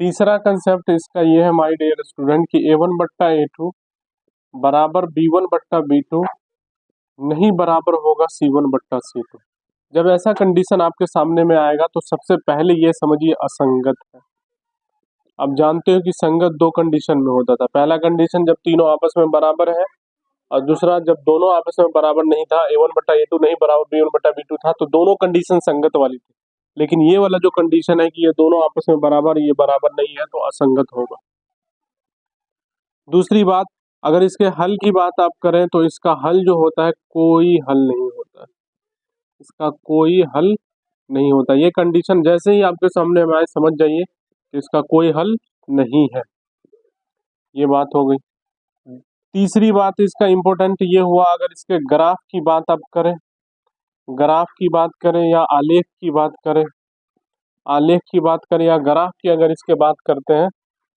तीसरा कंसेप्ट इसका ये है माय डियर स्टूडेंट कि A1 बट्टा A2 बराबर B1 बट्टा B2 नहीं बराबर होगा C1 बट्टा C2। जब ऐसा कंडीशन आपके सामने में आएगा तो सबसे पहले ये समझिए असंगत है। अब जानते हो कि संगत दो कंडीशन में होता था। पहला कंडीशन जब तीनों आपस में बराबर है, और दूसरा जब दोनों आपस में बराबर नहीं था, A1 बट्टा A2 नहीं बराबर B1 बट्टा B2 था, तो दोनों कंडीशन संगत वाली थी। लेकिन ये वाला जो कंडीशन है कि ये दोनों आपस में बराबर, ये बराबर नहीं है, तो असंगत होगा। दूसरी बात, अगर इसके हल की बात आप करें तो इसका हल जो होता है कोई हल नहीं होता है, इसका कोई हल नहीं होता। ये कंडीशन जैसे ही आपके सामने आए समझ जाइए कि इसका कोई हल नहीं है। ये बात हो गई। तीसरी बात इसका इम्पोर्टेंट ये हुआ, अगर इसके ग्राफ की बात आप करें, ग्राफ की बात करें या आलेख की बात करें, आलेख की बात करें या ग्राफ की अगर इसके बात करते हैं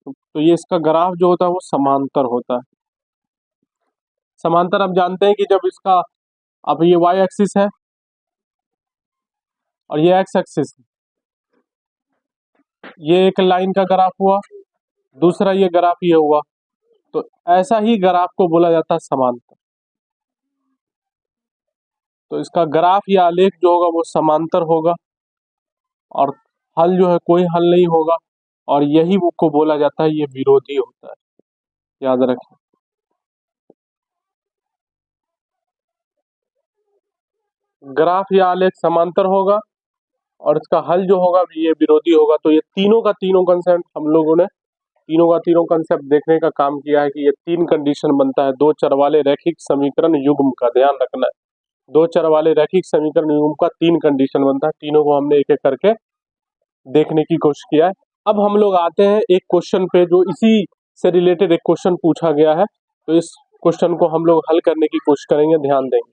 तो ये इसका ग्राफ जो होता है वो समांतर होता है। समांतर आप जानते हैं कि जब इसका, अब ये y एक्सिस है और ये x एक्सिस है, ये एक लाइन का ग्राफ हुआ, दूसरा ये ग्राफ ये हुआ, तो ऐसा ही ग्राफ को बोला जाता है समांतर। तो इसका ग्राफ या आलेख जो होगा वो समांतर होगा और हल जो है कोई हल नहीं होगा, और यही वो को बोला जाता है ये विरोधी होता है। याद रखें, ग्राफ या आलेख समांतर होगा और इसका हल जो होगा ये विरोधी होगा। तो ये तीनों का तीनों कंसेप्ट हम लोगों ने तीनों का तीनों कंसेप्ट देखने का काम किया है कि ये तीन कंडीशन बनता है दो चर वाले रैखिक समीकरण युग्म का। ध्यान रखना है, दो चर वाले रैखिक समीकरण युग्म का तीन कंडीशन बनता है। तीनों को हमने एक एक करके देखने की कोशिश किया है। अब हम लोग आते हैं एक क्वेश्चन पे जो इसी से रिलेटेड एक क्वेश्चन पूछा गया है, तो इस क्वेश्चन को हम लोग हल करने की कोशिश करेंगे, ध्यान देंगे।